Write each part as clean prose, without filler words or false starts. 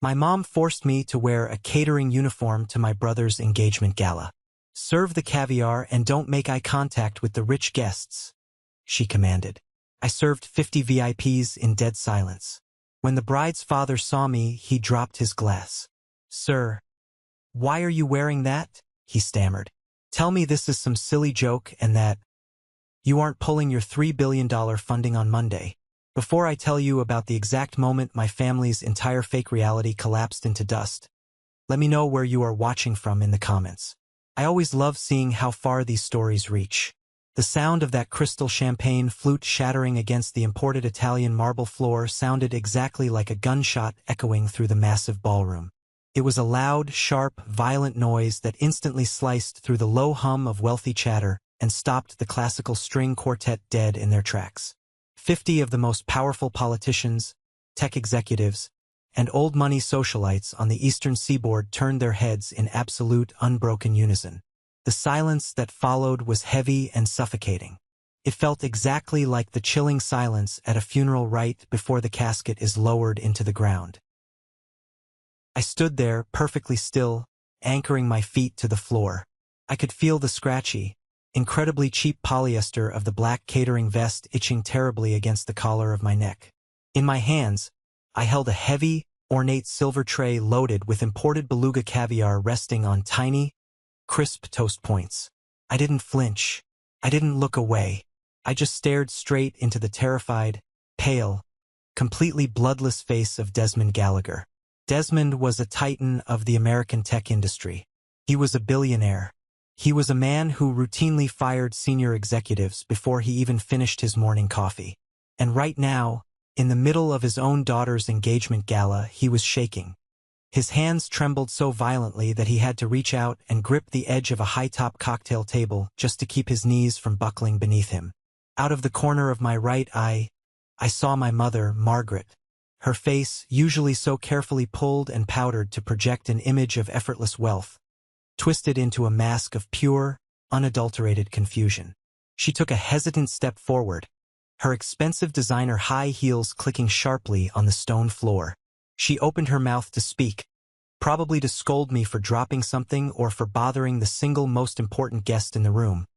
My mom forced me to wear a catering uniform to my brother's engagement gala. "Serve the caviar and don't make eye contact with the rich guests," she commanded. I served 50 VIPs in dead silence. When the bride's father saw me, he dropped his glass. "Sir, why are you wearing that?" he stammered. "Tell me this is some silly joke and that you aren't pulling your $3 billion funding on Monday." Before I tell you about the exact moment my family's entire fake reality collapsed into dust, let me know where you are watching from in the comments. I always love seeing how far these stories reach. The sound of that crystal champagne flute shattering against the imported Italian marble floor sounded exactly like a gunshot echoing through the massive ballroom. It was a loud, sharp, violent noise that instantly sliced through the low hum of wealthy chatter and stopped the classical string quartet dead in their tracks. 50 of the most powerful politicians, tech executives, and old money socialites on the eastern seaboard turned their heads in absolute, unbroken unison. The silence that followed was heavy and suffocating. It felt exactly like the chilling silence at a funeral right before the casket is lowered into the ground. I stood there, perfectly still, anchoring my feet to the floor. I could feel the scratchy, incredibly cheap polyester of the black catering vest itching terribly against the collar of my neck. In my hands, I held a heavy, ornate silver tray loaded with imported beluga caviar resting on tiny, crisp toast points. I didn't flinch. I didn't look away. I just stared straight into the terrified, pale, completely bloodless face of Desmond Gallagher. Desmond was a titan of the American tech industry. He was a billionaire. He was a man who routinely fired senior executives before he even finished his morning coffee. And right now, in the middle of his own daughter's engagement gala, he was shaking. His hands trembled so violently that he had to reach out and grip the edge of a high-top cocktail table just to keep his knees from buckling beneath him. Out of the corner of my right eye, I saw my mother, Margaret. Her face, usually so carefully pulled and powdered to project an image of effortless wealth, twisted into a mask of pure, unadulterated confusion. She took a hesitant step forward, her expensive designer high heels clicking sharply on the stone floor. She opened her mouth to speak, probably to scold me for dropping something or for bothering the single most important guest in the room.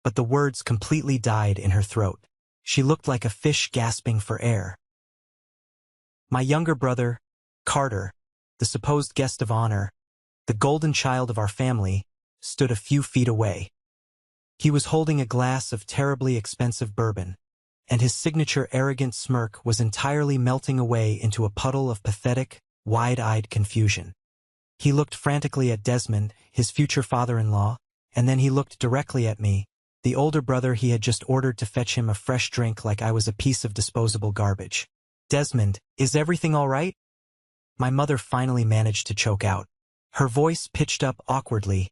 But the words completely died in her throat. She looked like a fish gasping for air. My younger brother, Carter, the supposed guest of honor, the golden child of our family, stood a few feet away. He was holding a glass of terribly expensive bourbon, and his signature arrogant smirk was entirely melting away into a puddle of pathetic, wide-eyed confusion. He looked frantically at Desmond, his future father-in-law, and then he looked directly at me, the older brother he had just ordered to fetch him a fresh drink like I was a piece of disposable garbage. "Desmond, is everything all right?" My mother finally managed to choke out. Her voice pitched up awkwardly,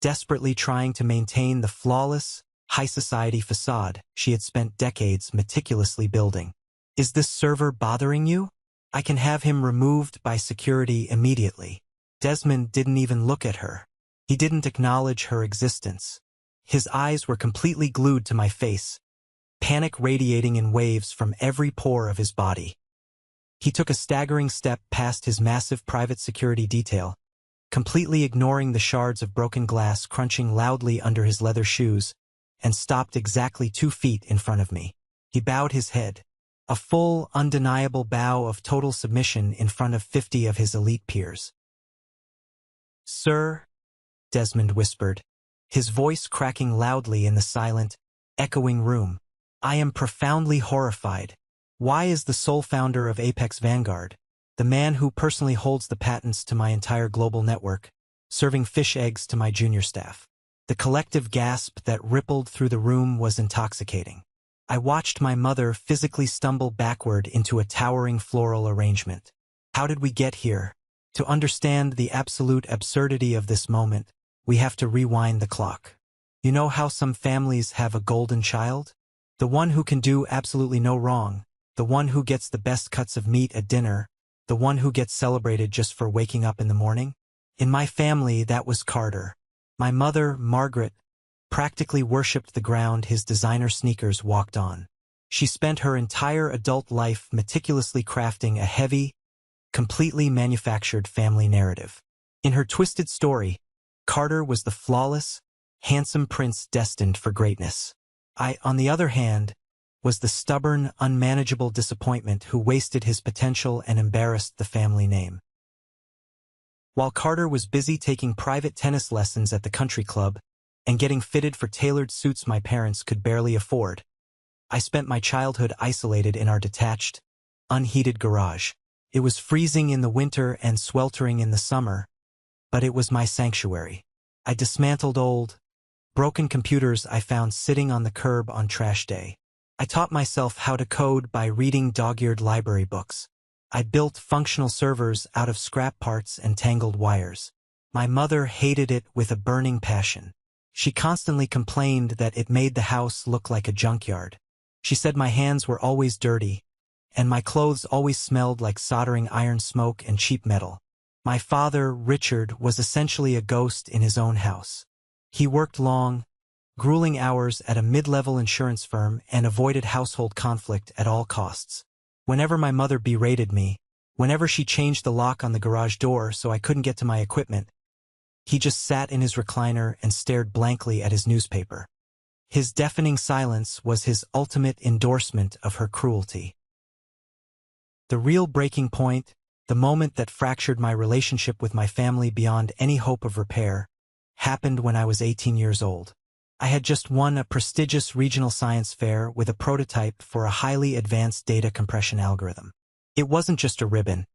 desperately trying to maintain the flawless, high-society facade she had spent decades meticulously building. "Is this server bothering you? I can have him removed by security immediately." Desmond didn't even look at her. He didn't acknowledge her existence. His eyes were completely glued to my face, panic radiating in waves from every pore of his body. He took a staggering step past his massive private security detail, completely ignoring the shards of broken glass crunching loudly under his leather shoes, and stopped exactly 2 feet in front of me. He bowed his head, a full, undeniable bow of total submission in front of 50 of his elite peers. "Sir," Desmond whispered, his voice cracking loudly in the silent, echoing room, "I am profoundly horrified. Why is the sole founder of Apex Vanguard, the man who personally holds the patents to my entire global network, serving fish eggs to my junior staff?" The collective gasp that rippled through the room was intoxicating. I watched my mother physically stumble backward into a towering floral arrangement. How did we get here? To understand the absolute absurdity of this moment, we have to rewind the clock. You know how some families have a golden child? The one who can do absolutely no wrong, the one who gets the best cuts of meat at dinner, the one who gets celebrated just for waking up in the morning? In my family, that was Carter. My mother, Margaret, practically worshipped the ground his designer sneakers walked on. She spent her entire adult life meticulously crafting a heavy, completely manufactured family narrative. In her twisted story, Carter was the flawless, handsome prince destined for greatness. I, on the other hand, was the stubborn, unmanageable disappointment who wasted his potential and embarrassed the family name. While Carter was busy taking private tennis lessons at the country club and getting fitted for tailored suits my parents could barely afford, I spent my childhood isolated in our detached, unheated garage. It was freezing in the winter and sweltering in the summer, but it was my sanctuary. I dismantled old, broken computers I found sitting on the curb on trash day. I taught myself how to code by reading dog-eared library books. I built functional servers out of scrap parts and tangled wires. My mother hated it with a burning passion. She constantly complained that it made the house look like a junkyard. She said my hands were always dirty, and my clothes always smelled like soldering iron smoke and cheap metal. My father, Richard, was essentially a ghost in his own house. He worked long, grueling hours at a mid-level insurance firm and avoided household conflict at all costs. Whenever my mother berated me, whenever she changed the lock on the garage door so I couldn't get to my equipment, he just sat in his recliner and stared blankly at his newspaper. His deafening silence was his ultimate endorsement of her cruelty. The real breaking point, the moment that fractured my relationship with my family beyond any hope of repair, happened when I was 18 years old. I had just won a prestigious regional science fair with a prototype for a highly advanced data compression algorithm. It wasn't just a ribbon.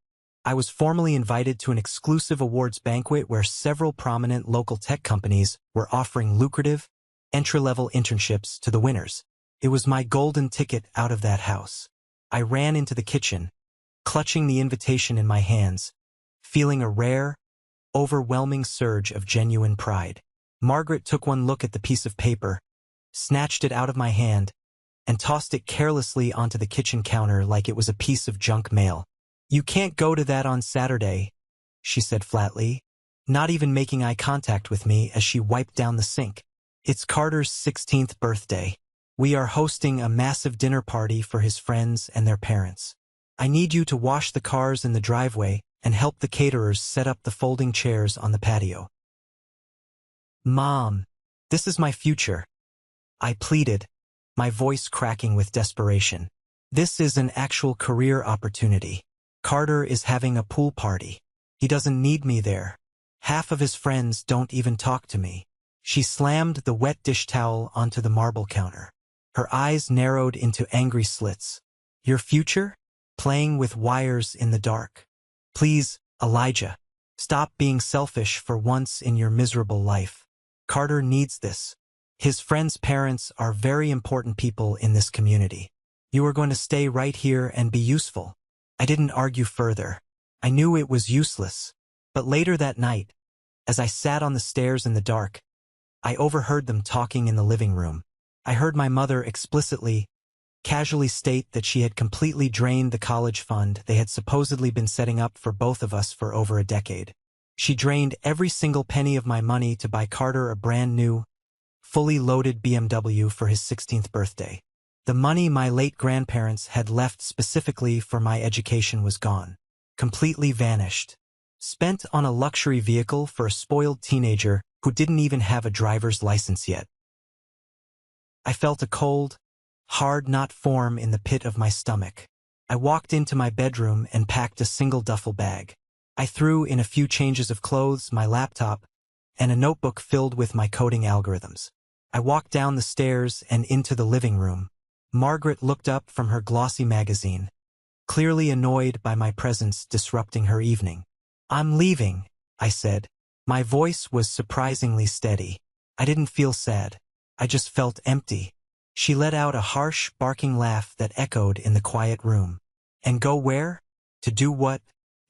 I was formally invited to an exclusive awards banquet where several prominent local tech companies were offering lucrative, entry-level internships to the winners. It was my golden ticket out of that house. I ran into the kitchen, clutching the invitation in my hands, feeling a rare, overwhelming surge of genuine pride. Margaret took one look at the piece of paper, snatched it out of my hand, and tossed it carelessly onto the kitchen counter like it was a piece of junk mail. "You can't go to that on Saturday," she said flatly, not even making eye contact with me as she wiped down the sink. "It's Carter's 16th birthday. We are hosting a massive dinner party for his friends and their parents. I need you to wash the cars in the driveway and help the caterers set up the folding chairs on the patio." "Mom, this is my future," I pleaded, my voice cracking with desperation. "This is an actual career opportunity. Carter is having a pool party. He doesn't need me there. Half of his friends don't even talk to me." She slammed the wet dish towel onto the marble counter. Her eyes narrowed into angry slits. "Your future? Playing with wires in the dark. Please, Elijah, stop being selfish for once in your miserable life. Carter needs this. His friends' parents are very important people in this community. You are going to stay right here and be useful." I didn't argue further. I knew it was useless. But later that night, as I sat on the stairs in the dark, I overheard them talking in the living room. I heard my mother explicitly, casually state that she had completely drained the college fund they had supposedly been setting up for both of us for over a decade. She drained every single penny of my money to buy Carter a brand new, fully loaded BMW for his 16th birthday. The money my late grandparents had left specifically for my education was gone, completely vanished, spent on a luxury vehicle for a spoiled teenager who didn't even have a driver's license yet. I felt a cold, hard knot form in the pit of my stomach. I walked into my bedroom and packed a single duffel bag. I threw in a few changes of clothes, my laptop, and a notebook filled with my coding algorithms. I walked down the stairs and into the living room. Margaret looked up from her glossy magazine, clearly annoyed by my presence disrupting her evening. "I'm leaving," I said. My voice was surprisingly steady. I didn't feel sad. I just felt empty. She let out a harsh, barking laugh that echoed in the quiet room. "And go where? To do what?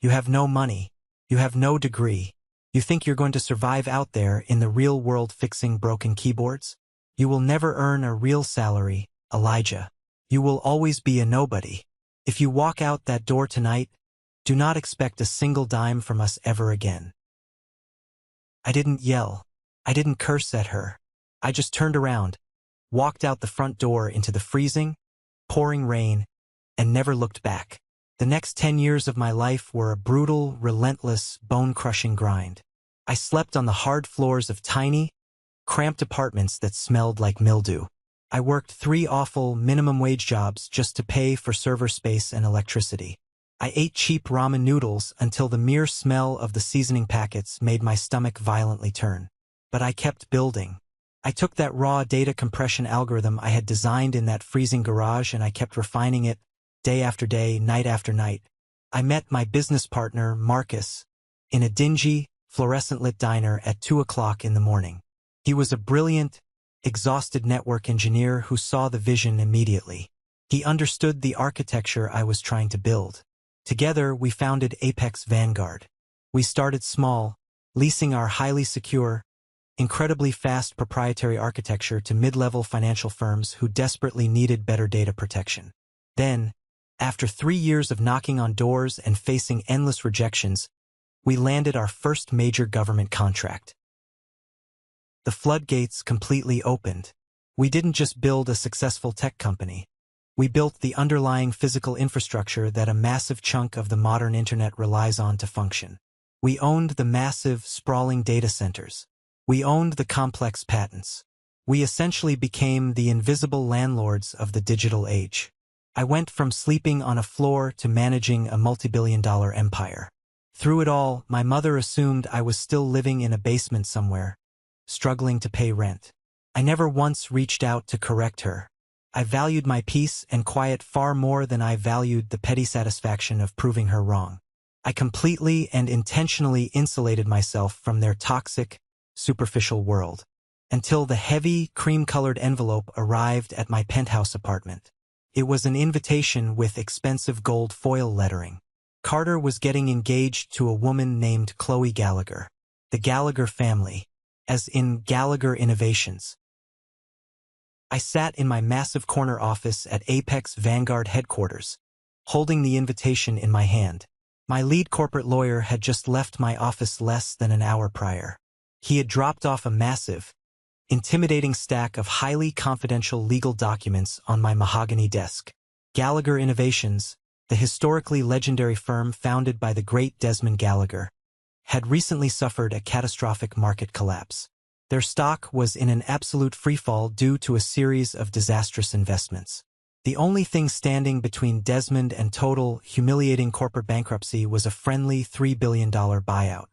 You have no money. You have no degree. You think you're going to survive out there in the real world fixing broken keyboards? You will never earn a real salary, Elijah. You will always be a nobody. If you walk out that door tonight, do not expect a single dime from us ever again." I didn't yell. I didn't curse at her. I just turned around, walked out the front door into the freezing, pouring rain, and never looked back. The next 10 years of my life were a brutal, relentless, bone-crushing grind. I slept on the hard floors of tiny, cramped apartments that smelled like mildew. I worked 3 awful, minimum-wage jobs just to pay for server space and electricity. I ate cheap ramen noodles until the mere smell of the seasoning packets made my stomach violently turn. But I kept building. I took that raw data compression algorithm I had designed in that freezing garage and I kept refining it, day after day, night after night. I met my business partner, Marcus, in a dingy, fluorescent-lit diner at 2 o'clock in the morning. He was a brilliant, exhausted network engineer who saw the vision immediately. He understood the architecture I was trying to build. Together, we founded Apex Vanguard. We started small, leasing our highly secure, incredibly fast proprietary architecture to mid-level financial firms who desperately needed better data protection. Then, after 3 years of knocking on doors and facing endless rejections, we landed our first major government contract. The floodgates completely opened. We didn't just build a successful tech company. We built the underlying physical infrastructure that a massive chunk of the modern internet relies on to function. We owned the massive, sprawling data centers. We owned the complex patents. We essentially became the invisible landlords of the digital age. I went from sleeping on a floor to managing a multi-billion-dollar empire. Through it all, my mother assumed I was still living in a basement somewhere, struggling to pay rent. I never once reached out to correct her. I valued my peace and quiet far more than I valued the petty satisfaction of proving her wrong. I completely and intentionally insulated myself from their toxic, superficial world, until the heavy, cream-colored envelope arrived at my penthouse apartment. It was an invitation with expensive gold foil lettering. Carter was getting engaged to a woman named Chloe Gallagher. The Gallagher family, as in Gallagher Innovations. I sat in my massive corner office at Apex Vanguard headquarters, holding the invitation in my hand. My lead corporate lawyer had just left my office less than an hour prior. He had dropped off a massive, intimidating stack of highly confidential legal documents on my mahogany desk. Gallagher Innovations, the historically legendary firm founded by the great Desmond Gallagher, had recently suffered a catastrophic market collapse. Their stock was in an absolute freefall due to a series of disastrous investments. The only thing standing between Desmond and total, humiliating corporate bankruptcy was a friendly $3 billion buyout.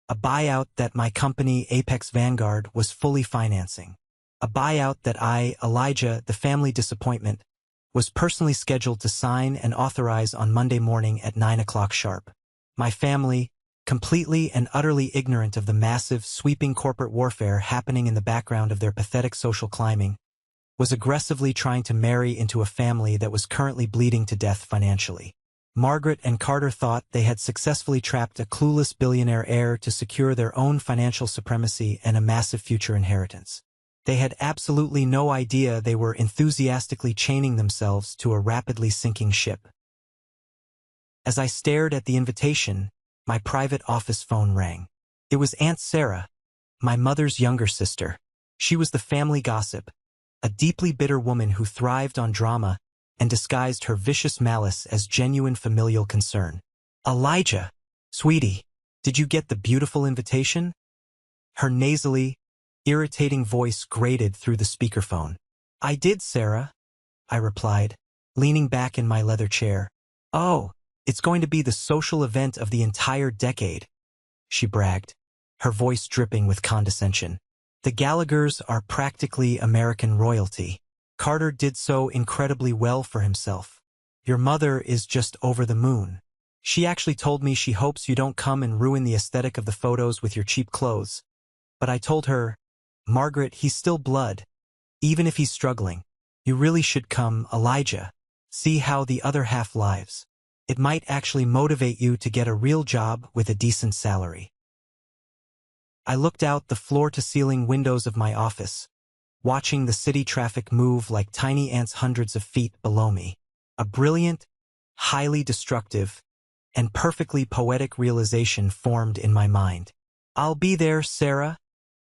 A buyout that my company, Apex Vanguard, was fully financing. A buyout that I, Elijah, the family disappointment, was personally scheduled to sign and authorize on Monday morning at 9 o'clock sharp. My family, completely and utterly ignorant of the massive, sweeping corporate warfare happening in the background of their pathetic social climbing, was aggressively trying to marry into a family that was currently bleeding to death financially. Margaret and Carter thought they had successfully trapped a clueless billionaire heir to secure their own financial supremacy and a massive future inheritance. They had absolutely no idea they were enthusiastically chaining themselves to a rapidly sinking ship. As I stared at the invitation, my private office phone rang. It was Aunt Sarah, my mother's younger sister. She was the family gossip, a deeply bitter woman who thrived on drama and disguised her vicious malice as genuine familial concern. "Elijah, sweetie, did you get the beautiful invitation?" Her nasally, irritating voice grated through the speakerphone. "I did, Sarah," I replied, leaning back in my leather chair. "Oh, it's going to be the social event of the entire decade," she bragged, her voice dripping with condescension. "The Gallaghers are practically American royalty. Carter did so incredibly well for himself. Your mother is just over the moon. She actually told me she hopes you don't come and ruin the aesthetic of the photos with your cheap clothes. But I told her, Margaret, he's still blood. Even if he's struggling, you really should come, Elijah. See how the other half lives. It might actually motivate you to get a real job with a decent salary." I looked out the floor-to-ceiling windows of my office, watching the city traffic move like tiny ants hundreds of feet below me. A brilliant, highly destructive, and perfectly poetic realization formed in my mind. "I'll be there, Sarah,"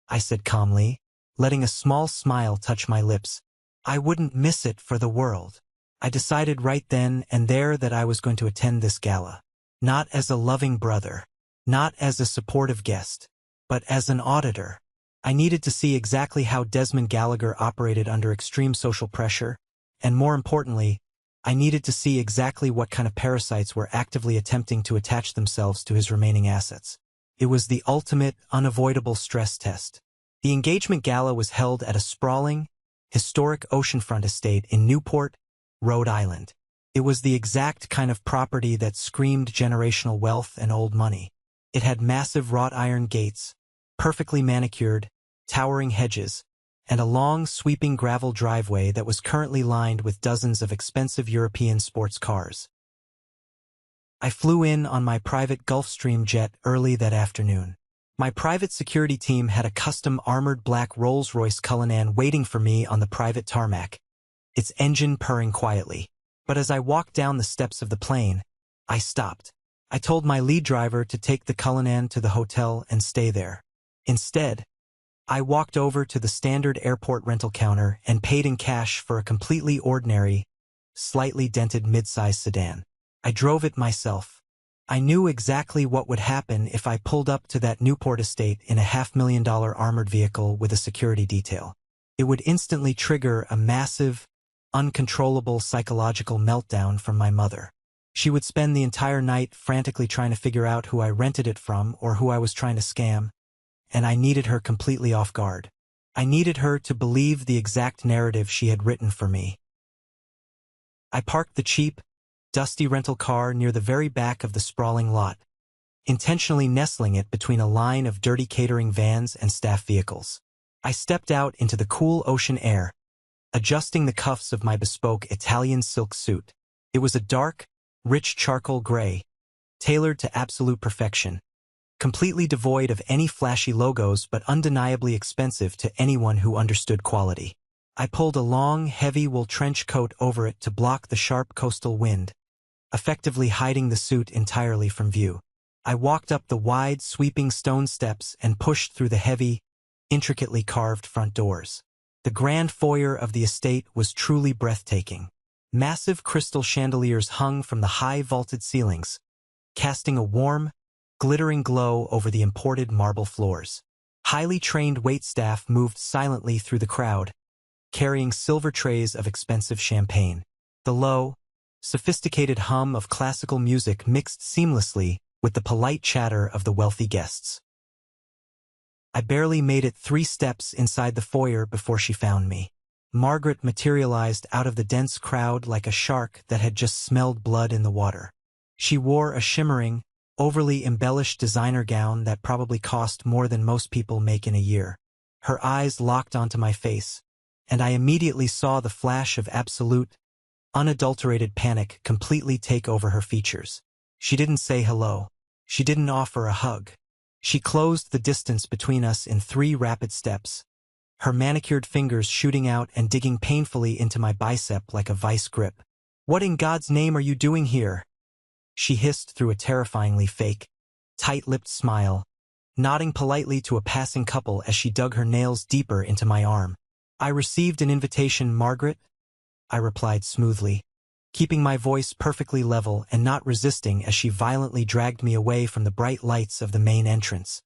I said calmly, letting a small smile touch my lips. "I wouldn't miss it for the world." I decided right then and there that I was going to attend this gala. Not as a loving brother, not as a supportive guest, but as an auditor. I needed to see exactly how Desmond Gallagher operated under extreme social pressure, and more importantly, I needed to see exactly what kind of parasites were actively attempting to attach themselves to his remaining assets. It was the ultimate, unavoidable stress test. The engagement gala was held at a sprawling, historic oceanfront estate in Newport, Rhode Island. It was the exact kind of property that screamed generational wealth and old money. It had massive wrought iron gates, perfectly manicured, towering hedges, and a long, sweeping gravel driveway that was currently lined with dozens of expensive European sports cars. I flew in on my private Gulfstream jet early that afternoon. My private security team had a custom armored black Rolls-Royce Cullinan waiting for me on the private tarmac, its engine purring quietly. But as I walked down the steps of the plane, I stopped. I told my lead driver to take the Cullinan to the hotel and stay there. Instead, I walked over to the standard airport rental counter and paid in cash for a completely ordinary, slightly dented mid-size sedan. I drove it myself. I knew exactly what would happen if I pulled up to that Newport estate in a $500,000 armored vehicle with a security detail. It would instantly trigger a massive, uncontrollable psychological meltdown from my mother. She would spend the entire night frantically trying to figure out who I rented it from or who I was trying to scam, and I needed her completely off guard. I needed her to believe the exact narrative she had written for me. I parked the cheap, dusty rental car near the very back of the sprawling lot, intentionally nestling it between a line of dirty catering vans and staff vehicles. I stepped out into the cool ocean air, adjusting the cuffs of my bespoke Italian silk suit. It was a dark, rich charcoal gray, tailored to absolute perfection, completely devoid of any flashy logos but undeniably expensive to anyone who understood quality. I pulled a long, heavy wool trench coat over it to block the sharp coastal wind, effectively hiding the suit entirely from view. I walked up the wide, sweeping stone steps and pushed through the heavy, intricately carved front doors. The grand foyer of the estate was truly breathtaking. Massive crystal chandeliers hung from the high vaulted ceilings, casting a warm, glittering glow over the imported marble floors. Highly trained waitstaff moved silently through the crowd, carrying silver trays of expensive champagne. The low, sophisticated hum of classical music mixed seamlessly with the polite chatter of the wealthy guests. I barely made it 3 steps inside the foyer before she found me. Margaret materialized out of the dense crowd like a shark that had just smelled blood in the water. She wore a shimmering, overly embellished designer gown that probably cost more than most people make in a year. Her eyes locked onto my face, and I immediately saw the flash of absolute, unadulterated panic completely take over her features. She didn't say hello. She didn't offer a hug. She closed the distance between us in 3 rapid steps, her manicured fingers shooting out and digging painfully into my bicep like a vice grip. "What in God's name are you doing here?" she hissed through a terrifyingly fake, tight-lipped smile, nodding politely to a passing couple as she dug her nails deeper into my arm. "I received an invitation, Margaret," I replied smoothly, keeping my voice perfectly level and not resisting as she violently dragged me away from the bright lights of the main entrance.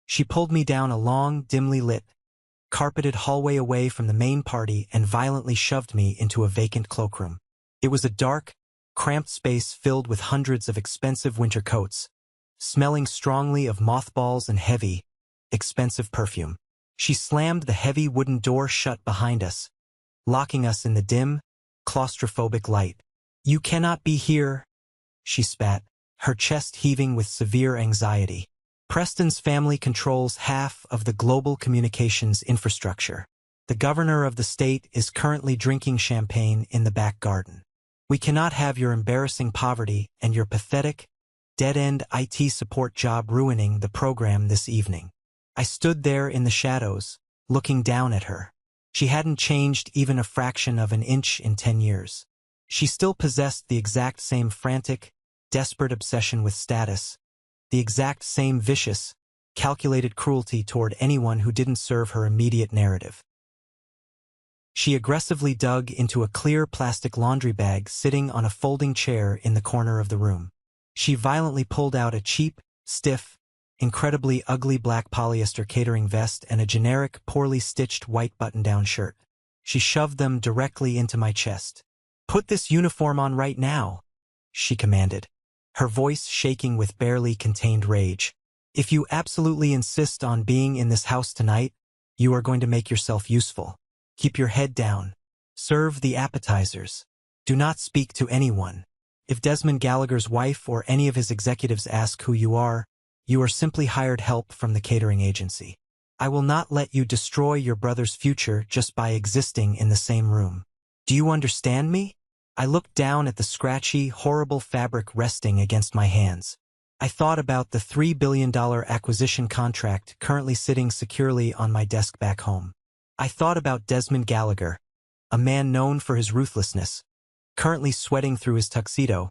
She pulled me down a long, dimly lit, carpeted hallway away from the main party and violently shoved me into a vacant cloakroom. It was a dark, cramped space filled with hundreds of expensive winter coats, smelling strongly of mothballs and heavy, expensive perfume. She slammed the heavy wooden door shut behind us, locking us in the dim, claustrophobic light. "You cannot be here," she spat, her chest heaving with severe anxiety. "Preston's family controls half of the global communications infrastructure. The governor of the state is currently drinking champagne in the back garden. We cannot have your embarrassing poverty and your pathetic, dead-end IT support job ruining the program this evening." I stood there in the shadows, looking down at her. She hadn't changed even a fraction of an inch in 10 years. She still possessed the exact same frantic, desperate obsession with status, the exact same vicious, calculated cruelty toward anyone who didn't serve her immediate narrative. She aggressively dug into a clear plastic laundry bag sitting on a folding chair in the corner of the room. She violently pulled out a cheap, stiff, incredibly ugly black polyester catering vest and a generic, poorly stitched white button-down shirt. She shoved them directly into my chest. "Put this uniform on right now," she commanded, her voice shaking with barely contained rage. "If you absolutely insist on being in this house tonight, you are going to make yourself useful. Keep your head down. Serve the appetizers. Do not speak to anyone. If Desmond Gallagher's wife or any of his executives ask who you are simply hired help from the catering agency. I will not let you destroy your brother's future just by existing in the same room. Do you understand me?" I looked down at the scratchy, horrible fabric resting against my hands. I thought about the $3 billion acquisition contract currently sitting securely on my desk back home. I thought about Desmond Gallagher, a man known for his ruthlessness, currently sweating through his tuxedo,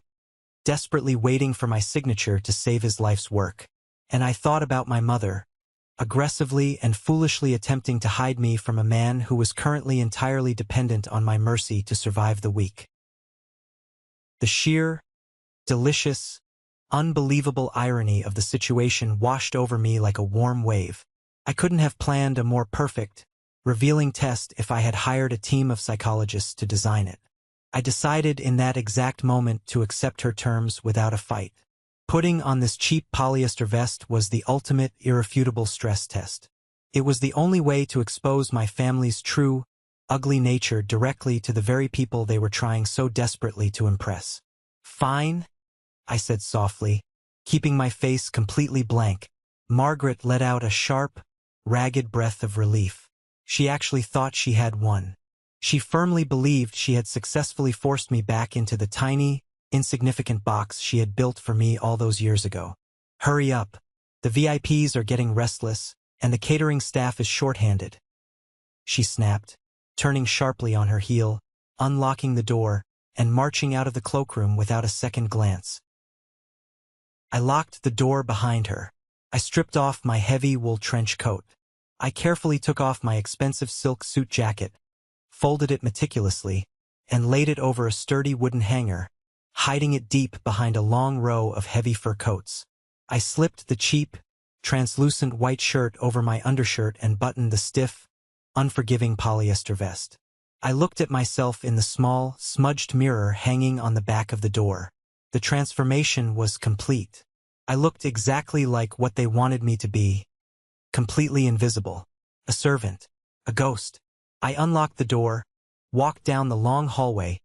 desperately waiting for my signature to save his life's work. And I thought about my mother, aggressively and foolishly attempting to hide me from a man who was currently entirely dependent on my mercy to survive the week. The sheer, delicious, unbelievable irony of the situation washed over me like a warm wave. I couldn't have planned a more perfect, revealing test if I had hired a team of psychologists to design it. I decided in that exact moment to accept her terms without a fight. Putting on this cheap polyester vest was the ultimate, irrefutable stress test. It was the only way to expose my family's true, ugly nature directly to the very people they were trying so desperately to impress. "Fine," I said softly, keeping my face completely blank. Margaret let out a sharp, ragged breath of relief. She actually thought she had won. She firmly believed she had successfully forced me back into the tiny, insignificant box she had built for me all those years ago. "Hurry up. The VIPs are getting restless, and the catering staff is shorthanded," she snapped, turning sharply on her heel, unlocking the door, and marching out of the cloakroom without a second glance. I locked the door behind her. I stripped off my heavy wool trench coat. I carefully took off my expensive silk suit jacket, folded it meticulously, and laid it over a sturdy wooden hanger, hiding it deep behind a long row of heavy fur coats. I slipped the cheap, translucent white shirt over my undershirt and buttoned the stiff, unforgiving polyester vest. I looked at myself in the small, smudged mirror hanging on the back of the door. The transformation was complete. I looked exactly like what they wanted me to be, completely invisible. A servant. A ghost. I unlocked the door, walked down the long hallway,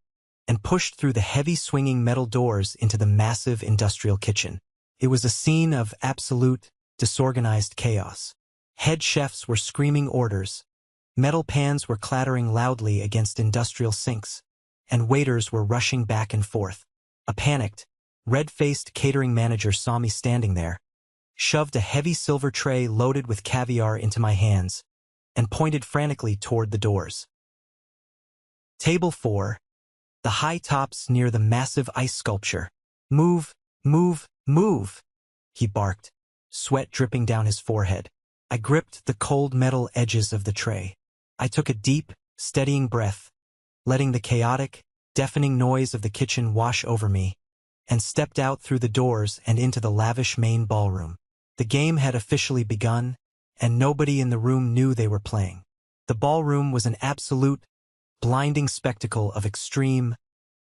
and pushed through the heavy swinging metal doors into the massive industrial kitchen. It was a scene of absolute, disorganized chaos. Head chefs were screaming orders, metal pans were clattering loudly against industrial sinks, and waiters were rushing back and forth. A panicked, red-faced catering manager saw me standing there, shoved a heavy silver tray loaded with caviar into my hands, and pointed frantically toward the doors. "Table 4. The high tops near the massive ice sculpture. Move, move, move," he barked, sweat dripping down his forehead. I gripped the cold metal edges of the tray. I took a deep, steadying breath, letting the chaotic, deafening noise of the kitchen wash over me, and stepped out through the doors and into the lavish main ballroom. The game had officially begun, and nobody in the room knew they were playing. The ballroom was an absolute, blinding spectacle of extreme,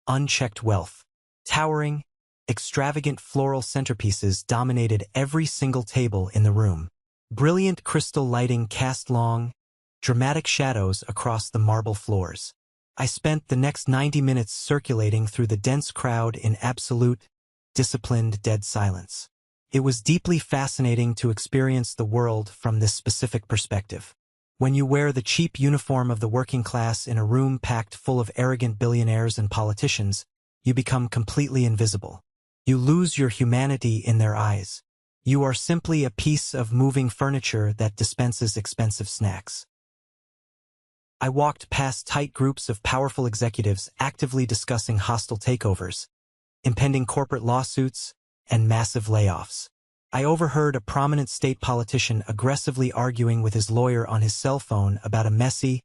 unchecked wealth. Towering, extravagant floral centerpieces dominated every single table in the room. Brilliant crystal lighting cast long, dramatic shadows across the marble floors. I spent the next 90 minutes circulating through the dense crowd in absolute, disciplined dead silence. It was deeply fascinating to experience the world from this specific perspective. When you wear the cheap uniform of the working class in a room packed full of arrogant billionaires and politicians, you become completely invisible. You lose your humanity in their eyes. You are simply a piece of moving furniture that dispenses expensive snacks. I walked past tight groups of powerful executives actively discussing hostile takeovers, impending corporate lawsuits, and massive layoffs. I overheard a prominent state politician aggressively arguing with his lawyer on his cell phone about a messy,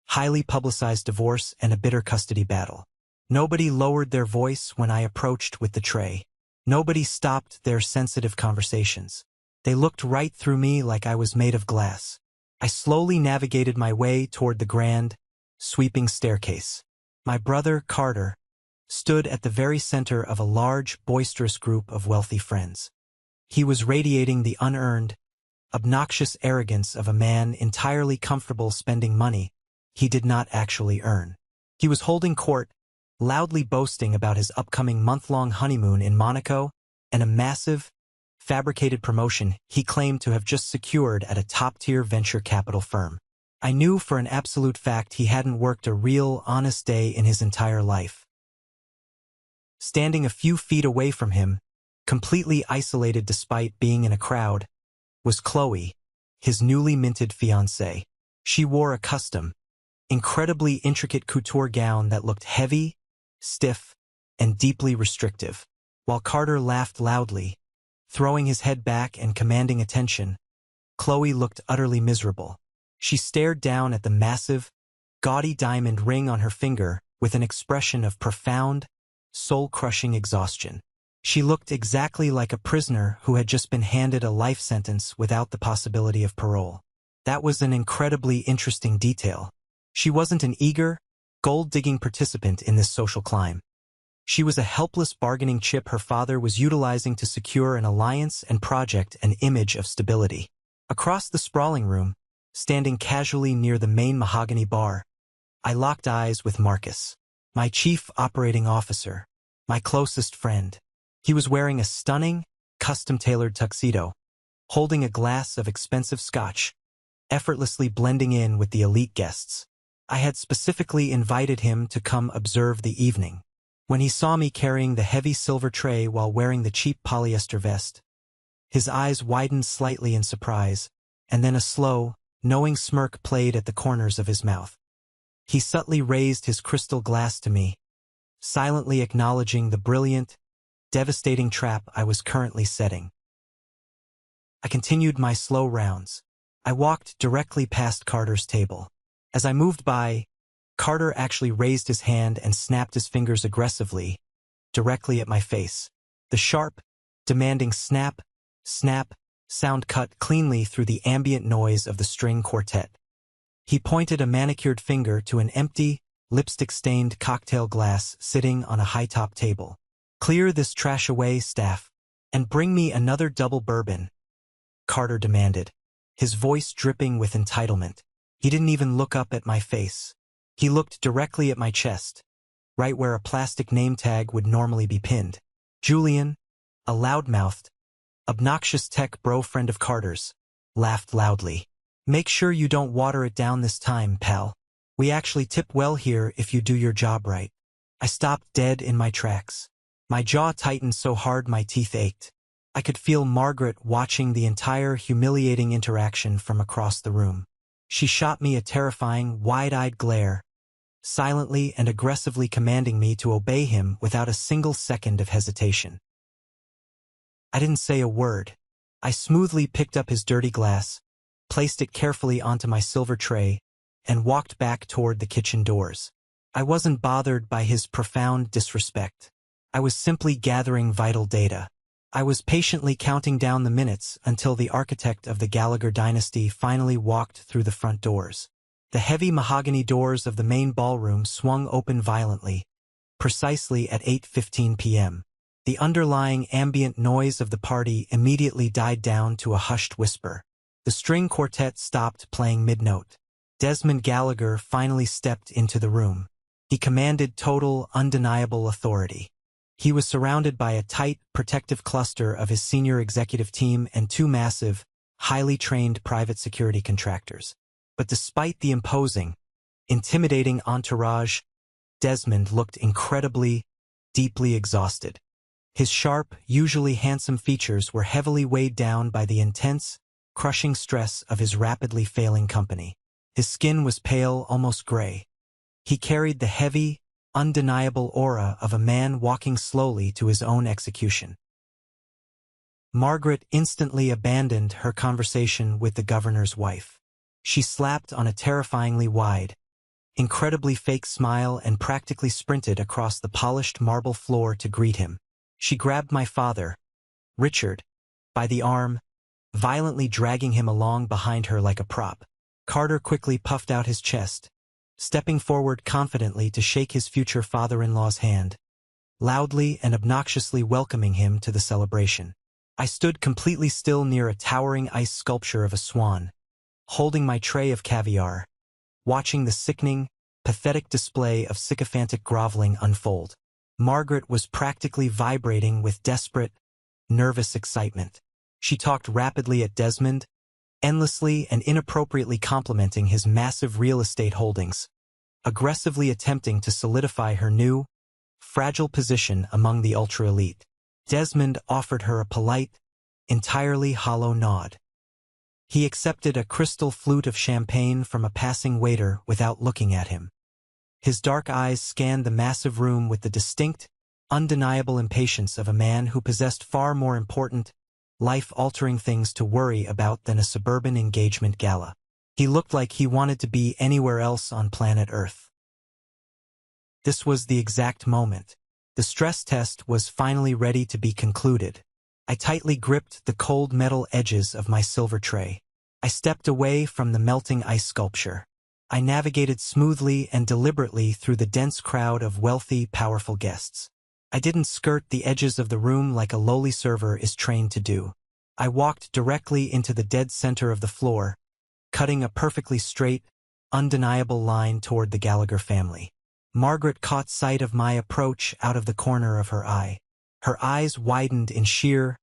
highly publicized divorce, and a bitter custody battle. Nobody lowered their voice when I approached with the tray. Nobody stopped their sensitive conversations. They looked right through me like I was made of glass. I slowly navigated my way toward the grand, sweeping staircase. My brother, Carter, stood at the very center of a large, boisterous group of wealthy friends. He was radiating the unearned, obnoxious arrogance of a man entirely comfortable spending money he did not actually earn. He was holding court, loudly boasting about his upcoming month-long honeymoon in Monaco and a massive, fabricated promotion he claimed to have just secured at a top-tier venture capital firm. I knew for an absolute fact he hadn't worked a real, honest day in his entire life. Standing a few feet away from him, completely isolated despite being in a crowd, was Chloe, his newly minted fiancée. She wore a custom, incredibly intricate couture gown that looked heavy, stiff, and deeply restrictive. While Carter laughed loudly, throwing his head back and commanding attention, Chloe looked utterly miserable. She stared down at the massive, gaudy diamond ring on her finger with an expression of profound, soul-crushing exhaustion. She looked exactly like a prisoner who had just been handed a life sentence without the possibility of parole. That was an incredibly interesting detail. She wasn't an eager, gold-digging participant in this social climb. She was a helpless bargaining chip her father was utilizing to secure an alliance and project an image of stability. Across the sprawling room, standing casually near the main mahogany bar, I locked eyes with Marcus, my chief operating officer, my closest friend. He was wearing a stunning, custom-tailored tuxedo, holding a glass of expensive scotch, effortlessly blending in with the elite guests. I had specifically invited him to come observe the evening. When he saw me carrying the heavy silver tray while wearing the cheap polyester vest, his eyes widened slightly in surprise, and then a slow, knowing smirk played at the corners of his mouth. He subtly raised his crystal glass to me, silently acknowledging the brilliant, devastating trap I was currently setting. I continued my slow rounds. I walked directly past Carter's table. As I moved by, Carter actually raised his hand and snapped his fingers aggressively, directly at my face. The sharp, demanding snap, snap, sound cut cleanly through the ambient noise of the string quartet. He pointed a manicured finger to an empty, lipstick-stained cocktail glass sitting on a high-top table. "Clear this trash away, staff, and bring me another double bourbon," Carter demanded, his voice dripping with entitlement. He didn't even look up at my face. He looked directly at my chest, right where a plastic name tag would normally be pinned. Julian, a loudmouthed, obnoxious tech bro friend of Carter's, laughed loudly. "Make sure you don't water it down this time, pal. We actually tip well here if you do your job right." I stopped dead in my tracks. My jaw tightened so hard my teeth ached. I could feel Margaret watching the entire humiliating interaction from across the room. She shot me a terrifying, wide-eyed glare, silently and aggressively commanding me to obey him without a single second of hesitation. I didn't say a word. I smoothly picked up his dirty glass, placed it carefully onto my silver tray, and walked back toward the kitchen doors. I wasn't bothered by his profound disrespect. I was simply gathering vital data. I was patiently counting down the minutes until the architect of the Gallagher dynasty finally walked through the front doors. The heavy mahogany doors of the main ballroom swung open violently, precisely at 8:15 p.m. The underlying ambient noise of the party immediately died down to a hushed whisper. The string quartet stopped playing mid-note. Desmond Gallagher finally stepped into the room. He commanded total, undeniable authority. He was surrounded by a tight, protective cluster of his senior executive team and two massive, highly trained private security contractors. But despite the imposing, intimidating entourage, Desmond looked incredibly, deeply exhausted. His sharp, usually handsome features were heavily weighed down by the intense, crushing stress of his rapidly failing company. His skin was pale, almost gray. He carried the heavy, undeniable aura of a man walking slowly to his own execution. Margaret instantly abandoned her conversation with the governor's wife. She slapped on a terrifyingly wide, incredibly fake smile and practically sprinted across the polished marble floor to greet him. She grabbed my father, Richard, by the arm, violently dragging him along behind her like a prop. Carter quickly puffed out his chest, stepping forward confidently to shake his future father-in-law's hand, loudly and obnoxiously welcoming him to the celebration. I stood completely still near a towering ice sculpture of a swan, holding my tray of caviar, watching the sickening, pathetic display of sycophantic groveling unfold. Margaret was practically vibrating with desperate, nervous excitement. She talked rapidly at Desmond, endlessly and inappropriately complimenting his massive real estate holdings, aggressively attempting to solidify her new, fragile position among the ultra-elite. Desmond offered her a polite, entirely hollow nod. He accepted a crystal flute of champagne from a passing waiter without looking at him. His dark eyes scanned the massive room with the distinct, undeniable impatience of a man who possessed far more important, life-altering things to worry about than a suburban engagement gala. He looked like he wanted to be anywhere else on planet Earth. This was the exact moment. The stress test was finally ready to be concluded. I tightly gripped the cold metal edges of my silver tray. I stepped away from the melting ice sculpture. I navigated smoothly and deliberately through the dense crowd of wealthy, powerful guests. I didn't skirt the edges of the room like a lowly server is trained to do. I walked directly into the dead center of the floor, cutting a perfectly straight, undeniable line toward the Gallagher family. Margaret caught sight of my approach out of the corner of her eye. Her eyes widened in sheer,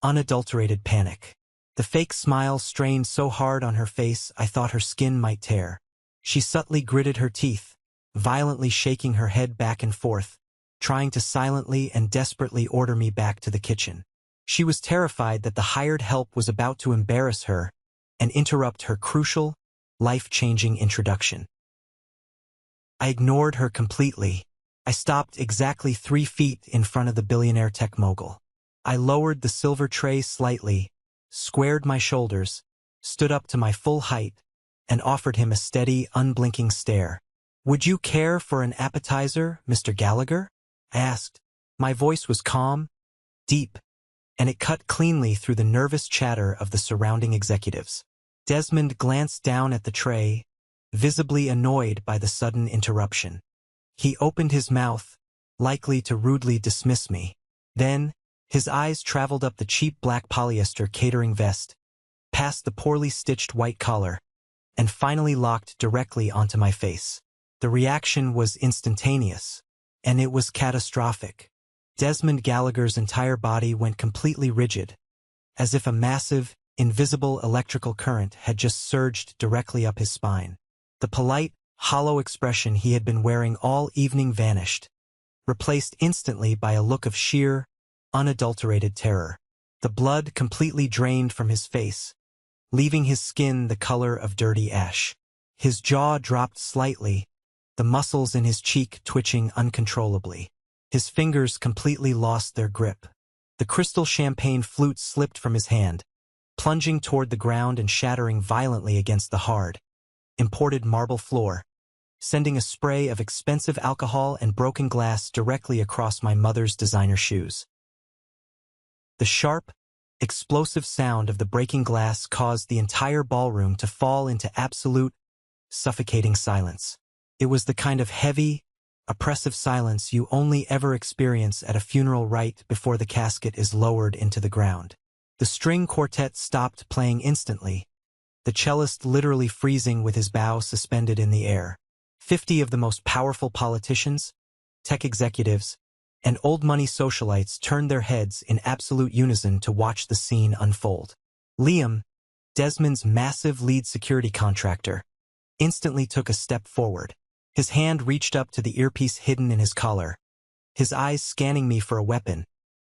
unadulterated panic. The fake smile strained so hard on her face I thought her skin might tear. She subtly gritted her teeth, violently shaking her head back and forth, trying to silently and desperately order me back to the kitchen. She was terrified that the hired help was about to embarrass her and interrupt her crucial, life-changing introduction. I ignored her completely. I stopped exactly 3 feet in front of the billionaire tech mogul. I lowered the silver tray slightly, squared my shoulders, stood up to my full height, and offered him a steady, unblinking stare. "Would you care for an appetizer, Mr. Gallagher?" I asked. My voice was calm, deep, and it cut cleanly through the nervous chatter of the surrounding executives. Desmond glanced down at the tray, visibly annoyed by the sudden interruption. He opened his mouth, likely to rudely dismiss me. Then, his eyes traveled up the cheap black polyester catering vest, past the poorly stitched white collar, and finally locked directly onto my face. The reaction was instantaneous, and it was catastrophic. Desmond Gallagher's entire body went completely rigid, as if a massive, invisible electrical current had just surged directly up his spine. The polite, hollow expression he had been wearing all evening vanished, replaced instantly by a look of sheer, unadulterated terror. The blood completely drained from his face, leaving his skin the color of dirty ash. His jaw dropped slightly, the muscles in his cheek twitching uncontrollably. His fingers completely lost their grip. The crystal champagne flute slipped from his hand, plunging toward the ground and shattering violently against the hard, imported marble floor, sending a spray of expensive alcohol and broken glass directly across my mother's designer shoes. The sharp, explosive sound of the breaking glass caused the entire ballroom to fall into absolute, suffocating silence. It was the kind of heavy, oppressive silence you only ever experience at a funeral right before the casket is lowered into the ground. The string quartet stopped playing instantly, the cellist literally freezing with his bow suspended in the air. 50 of the most powerful politicians, tech executives, and old-money socialites turned their heads in absolute unison to watch the scene unfold. Liam, Desmond's massive lead security contractor, instantly took a step forward. His hand reached up to the earpiece hidden in his collar, his eyes scanning me for a weapon,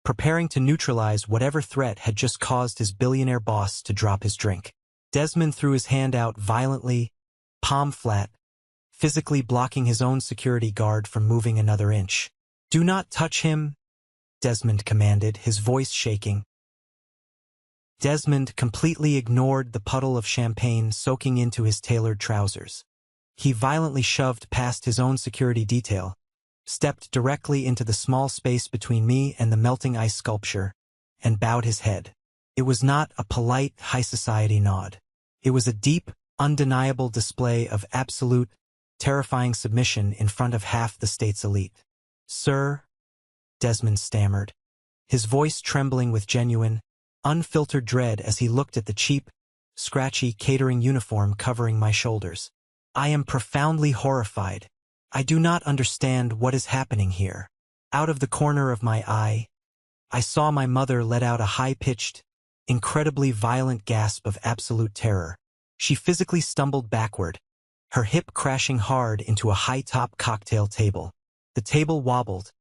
preparing to neutralize whatever threat had just caused his billionaire boss to drop his drink. Desmond threw his hand out violently, palm flat, physically blocking his own security guard from moving another inch. "Do not touch him," Desmond commanded, his voice shaking. Desmond completely ignored the puddle of champagne soaking into his tailored trousers. He violently shoved past his own security detail, stepped directly into the small space between me and the melting ice sculpture, and bowed his head. It was not a polite high society nod. It was a deep, undeniable display of absolute, terrifying submission in front of half the state's elite. "Sir," Desmond stammered, his voice trembling with genuine, unfiltered dread as he looked at the cheap, scratchy catering uniform covering my shoulders. "I am profoundly horrified. I do not understand what is happening here." Out of the corner of my eye, I saw my mother let out a high-pitched, incredibly violent gasp of absolute terror. She physically stumbled backward, her hip crashing hard into a high-top cocktail table. The table wobbled,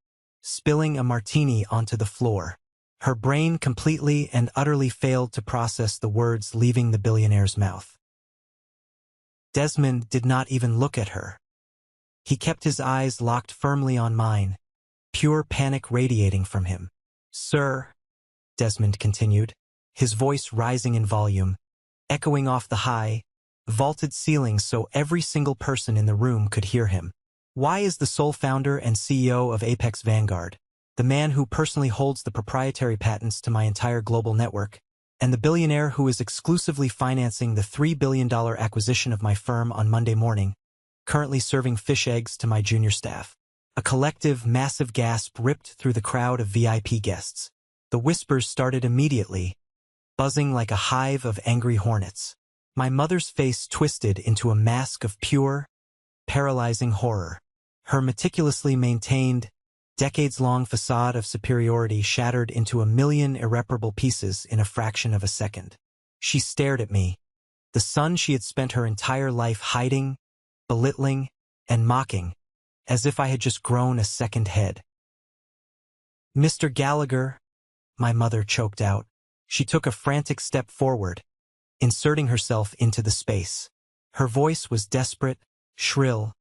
spilling a martini onto the floor. Her brain completely and utterly failed to process the words leaving the billionaire's mouth. Desmond did not even look at her. He kept his eyes locked firmly on mine, pure panic radiating from him. "Sir," Desmond continued, his voice rising in volume, echoing off the high, vaulted ceiling so every single person in the room could hear him. "Why is the sole founder and CEO of Apex Vanguard, the man who personally holds the proprietary patents to my entire global network, and the billionaire who is exclusively financing the $3 billion acquisition of my firm on Monday morning, currently serving fish eggs to my junior staff?" A collective, massive gasp ripped through the crowd of VIP guests. The whispers started immediately, buzzing like a hive of angry hornets. My mother's face twisted into a mask of pure, paralyzing horror. Her meticulously maintained, decades-long facade of superiority shattered into a million irreparable pieces in a fraction of a second. She stared at me, the son she had spent her entire life hiding, belittling, and mocking, as if I had just grown a second head. "Mr. Gallagher," my mother choked out. She took a frantic step forward, inserting herself into the space. Her voice was desperate, shrill,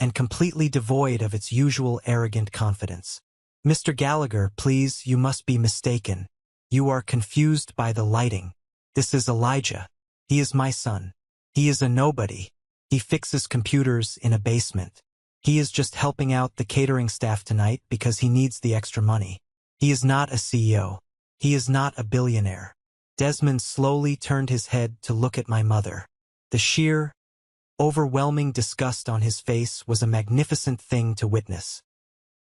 and completely devoid of its usual arrogant confidence. "Mr. Gallagher, please, you must be mistaken. You are confused by the lighting. This is Elijah. He is my son. He is a nobody. He fixes computers in a basement. He is just helping out the catering staff tonight because he needs the extra money. He is not a CEO. He is not a billionaire." Desmond slowly turned his head to look at my mother. The sheer, overwhelming disgust on his face was a magnificent thing to witness.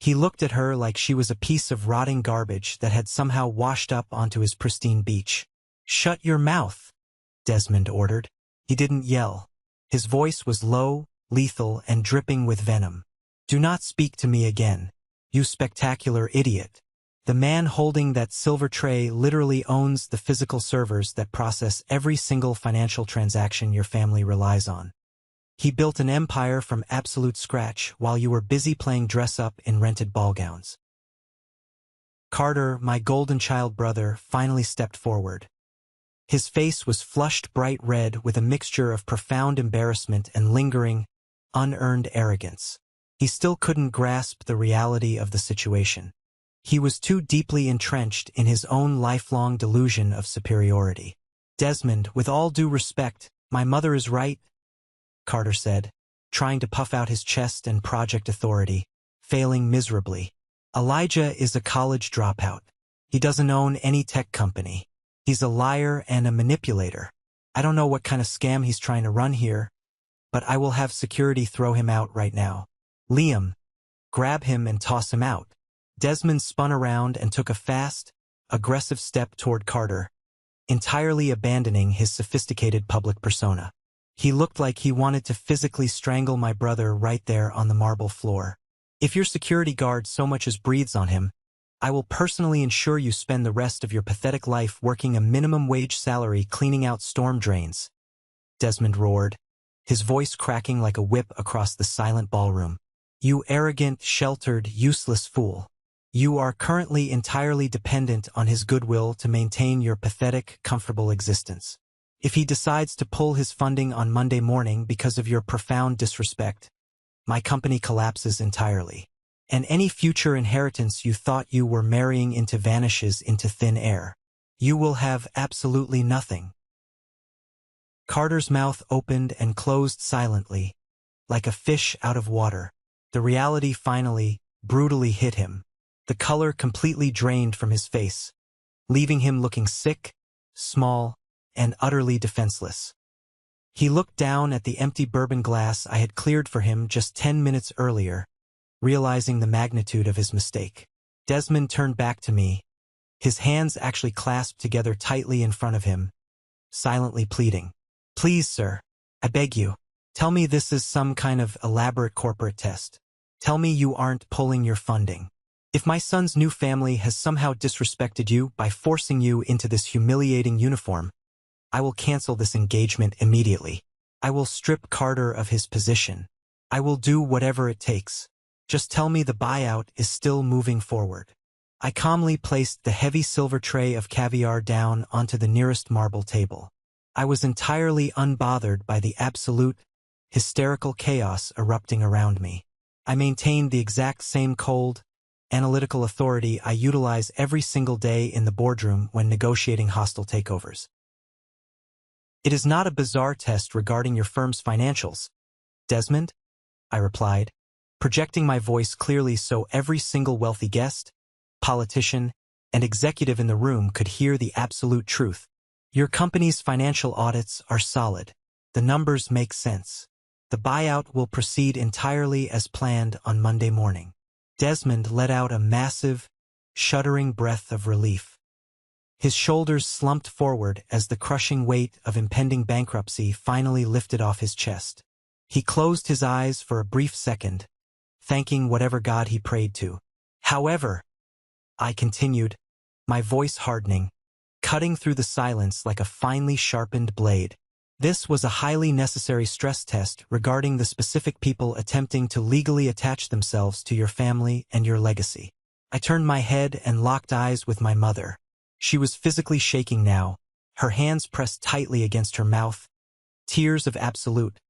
He looked at her like she was a piece of rotting garbage that had somehow washed up onto his pristine beach. "Shut your mouth," Desmond ordered. He didn't yell. His voice was low, lethal, and dripping with venom. "Do not speak to me again, you spectacular idiot. The man holding that silver tray literally owns the physical servers that process every single financial transaction your family relies on. He built an empire from absolute scratch while you were busy playing dress-up in rented ball gowns." Carter, my golden child brother, finally stepped forward. His face was flushed bright red with a mixture of profound embarrassment and lingering, unearned arrogance. He still couldn't grasp the reality of the situation. He was too deeply entrenched in his own lifelong delusion of superiority. "Desmond, with all due respect, my mother is right," Carter said, trying to puff out his chest and project authority, failing miserably. "Elijah is a college dropout. He doesn't own any tech company. He's a liar and a manipulator. I don't know what kind of scam he's trying to run here, but I will have security throw him out right now. Liam, grab him and toss him out." Desmond spun around and took a fast, aggressive step toward Carter, entirely abandoning his sophisticated public persona. He looked like he wanted to physically strangle my brother right there on the marble floor. "If your security guard so much as breathes on him, I will personally ensure you spend the rest of your pathetic life working a minimum wage salary cleaning out storm drains," Desmond roared, his voice cracking like a whip across the silent ballroom. "You arrogant, sheltered, useless fool. You are currently entirely dependent on his goodwill to maintain your pathetic, comfortable existence. If he decides to pull his funding on Monday morning because of your profound disrespect, my company collapses entirely. And any future inheritance you thought you were marrying into vanishes into thin air. You will have absolutely nothing." Carter's mouth opened and closed silently, like a fish out of water. The reality finally, brutally hit him. The color completely drained from his face, leaving him looking sick, small, and utterly defenseless. He looked down at the empty bourbon glass I had cleared for him just 10 minutes earlier, realizing the magnitude of his mistake. Desmond turned back to me, his hands actually clasped together tightly in front of him, silently pleading. "Please, sir, I beg you, tell me this is some kind of elaborate corporate test. Tell me you aren't pulling your funding. If my son's new family has somehow disrespected you by forcing you into this humiliating uniform, I will cancel this engagement immediately. I will strip Carter of his position. I will do whatever it takes. Just tell me the buyout is still moving forward." I calmly placed the heavy silver tray of caviar down onto the nearest marble table. I was entirely unbothered by the absolute, hysterical chaos erupting around me. I maintained the exact same cold, analytical authority I utilize every single day in the boardroom when negotiating hostile takeovers. "It is not a bizarre test regarding your firm's financials, Desmond," I replied, projecting my voice clearly so every single wealthy guest, politician, and executive in the room could hear the absolute truth. "Your company's financial audits are solid. The numbers make sense. The buyout will proceed entirely as planned on Monday morning." Desmond let out a massive, shuddering breath of relief. His shoulders slumped forward as the crushing weight of impending bankruptcy finally lifted off his chest. He closed his eyes for a brief second, thanking whatever God he prayed to. "However," I continued, my voice hardening, cutting through the silence like a finely sharpened blade, "this was a highly necessary stress test regarding the specific people attempting to legally attach themselves to your family and your legacy." I turned my head and locked eyes with my mother. She was physically shaking now, her hands pressed tightly against her mouth, tears of absolute,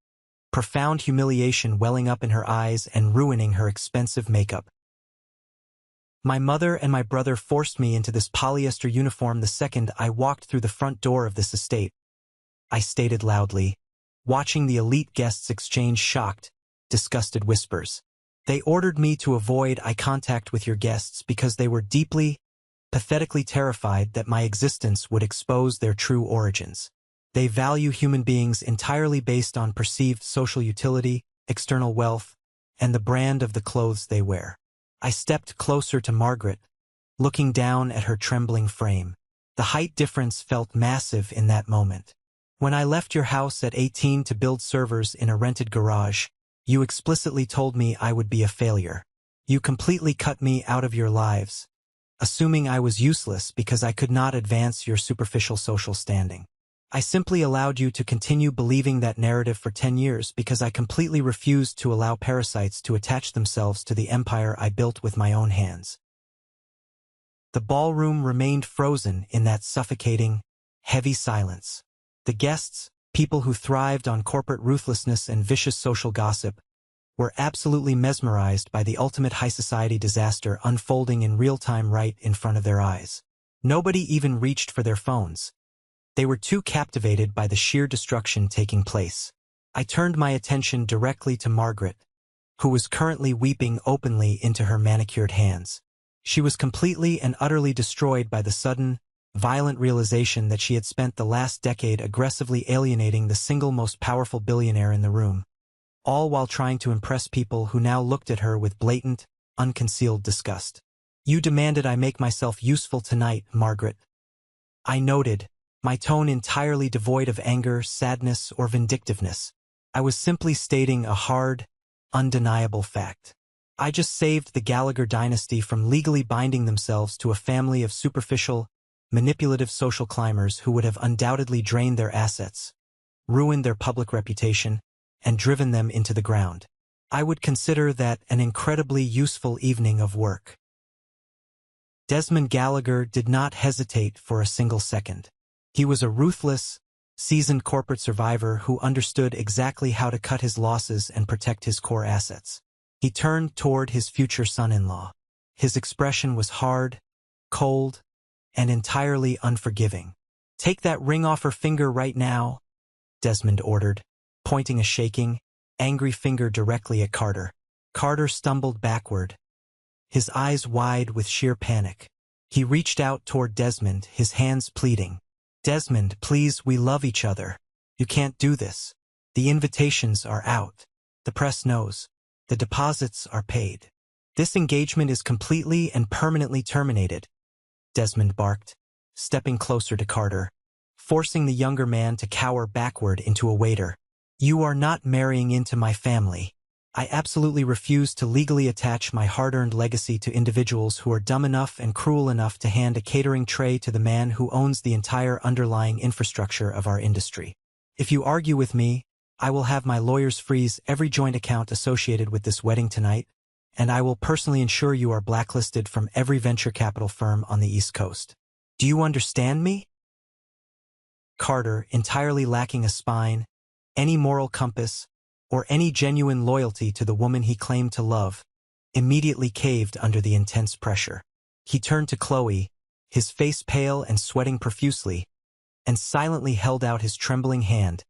profound humiliation welling up in her eyes and ruining her expensive makeup. My mother and my brother forced me into this polyester uniform the second I walked through the front door of this estate, I stated loudly, watching the elite guests exchange shocked, disgusted whispers. "They ordered me to avoid eye contact with your guests because they were deeply, pathetically terrified that my existence would expose their true origins. They value human beings entirely based on perceived social utility, external wealth, and the brand of the clothes they wear." I stepped closer to Margaret, looking down at her trembling frame. The height difference felt massive in that moment. "When I left your house at 18 to build servers in a rented garage, you explicitly told me I would be a failure. You completely cut me out of your lives, assuming I was useless because I could not advance your superficial social standing. I simply allowed you to continue believing that narrative for 10 years because I completely refused to allow parasites to attach themselves to the empire I built with my own hands." The ballroom remained frozen in that suffocating, heavy silence. The guests, people who thrived on corporate ruthlessness and vicious social gossip, were absolutely mesmerized by the ultimate high society disaster unfolding in real time right in front of their eyes. Nobody even reached for their phones. They were too captivated by the sheer destruction taking place. I turned my attention directly to Margaret, who was currently weeping openly into her manicured hands. She was completely and utterly destroyed by the sudden, violent realization that she had spent the last decade aggressively alienating the single most powerful billionaire in the room, all while trying to impress people who now looked at her with blatant, unconcealed disgust. "You demanded I make myself useful tonight, Margaret," I noted, my tone entirely devoid of anger, sadness, or vindictiveness. I was simply stating a hard, undeniable fact. I just saved the Gallagher dynasty from legally binding themselves to a family of superficial, manipulative social climbers who would have undoubtedly drained their assets, ruined their public reputation, and driven them into the ground. I would consider that an incredibly useful evening of work. Desmond Gallagher did not hesitate for a single second. He was a ruthless, seasoned corporate survivor who understood exactly how to cut his losses and protect his core assets. He turned toward his future son-in-law. His expression was hard, cold, and entirely unforgiving. "Take that ring off her finger right now," Desmond ordered, pointing a shaking, angry finger directly at Carter. Carter stumbled backward, his eyes wide with sheer panic. He reached out toward Desmond, his hands pleading. "Desmond, please, we love each other. You can't do this. The invitations are out. The press knows. The deposits are paid. This engagement is completely and permanently terminated," Desmond barked, stepping closer to Carter, forcing the younger man to cower backward into a waiter. "You are not marrying into my family. I absolutely refuse to legally attach my hard-earned legacy to individuals who are dumb enough and cruel enough to hand a catering tray to the man who owns the entire underlying infrastructure of our industry. If you argue with me, I will have my lawyers freeze every joint account associated with this wedding tonight, and I will personally ensure you are blacklisted from every venture capital firm on the East Coast. Do you understand me?" Carter, entirely lacking a spine, any moral compass, or any genuine loyalty to the woman he claimed to love, immediately caved under the intense pressure. He turned to Chloe, his face pale and sweating profusely, and silently held out his trembling hand,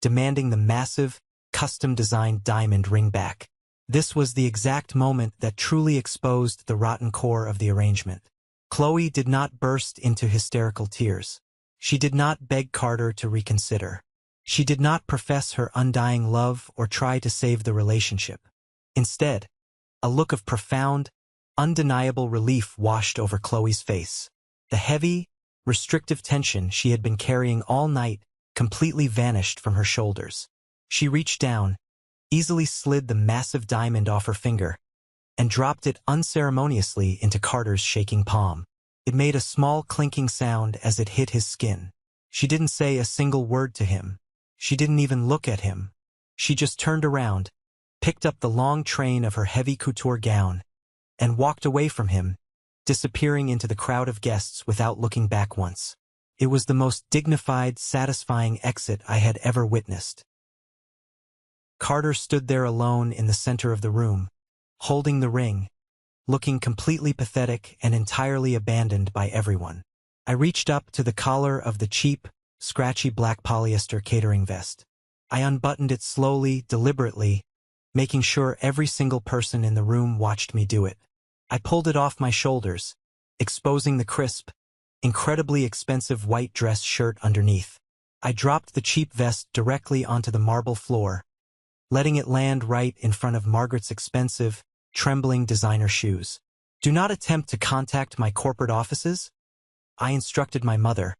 demanding the massive, custom-designed diamond ring back. This was the exact moment that truly exposed the rotten core of the arrangement. Chloe did not burst into hysterical tears. She did not beg Carter to reconsider. She did not profess her undying love or try to save the relationship. Instead, a look of profound, undeniable relief washed over Chloe's face. The heavy, restrictive tension she had been carrying all night completely vanished from her shoulders. She reached down, easily slid the massive diamond off her finger, and dropped it unceremoniously into Carter's shaking palm. It made a small clinking sound as it hit his skin. She didn't say a single word to him. She didn't even look at him. She just turned around, picked up the long train of her heavy couture gown, and walked away from him, disappearing into the crowd of guests without looking back once. It was the most dignified, satisfying exit I had ever witnessed. Carter stood there alone in the center of the room, holding the ring, looking completely pathetic and entirely abandoned by everyone. I reached up to the collar of the cheap, scratchy black polyester catering vest. I unbuttoned it slowly, deliberately, making sure every single person in the room watched me do it. I pulled it off my shoulders, exposing the crisp, incredibly expensive white dress shirt underneath. I dropped the cheap vest directly onto the marble floor, letting it land right in front of Margaret's expensive, trembling designer shoes. "Do not attempt to contact my corporate offices," I instructed my mother,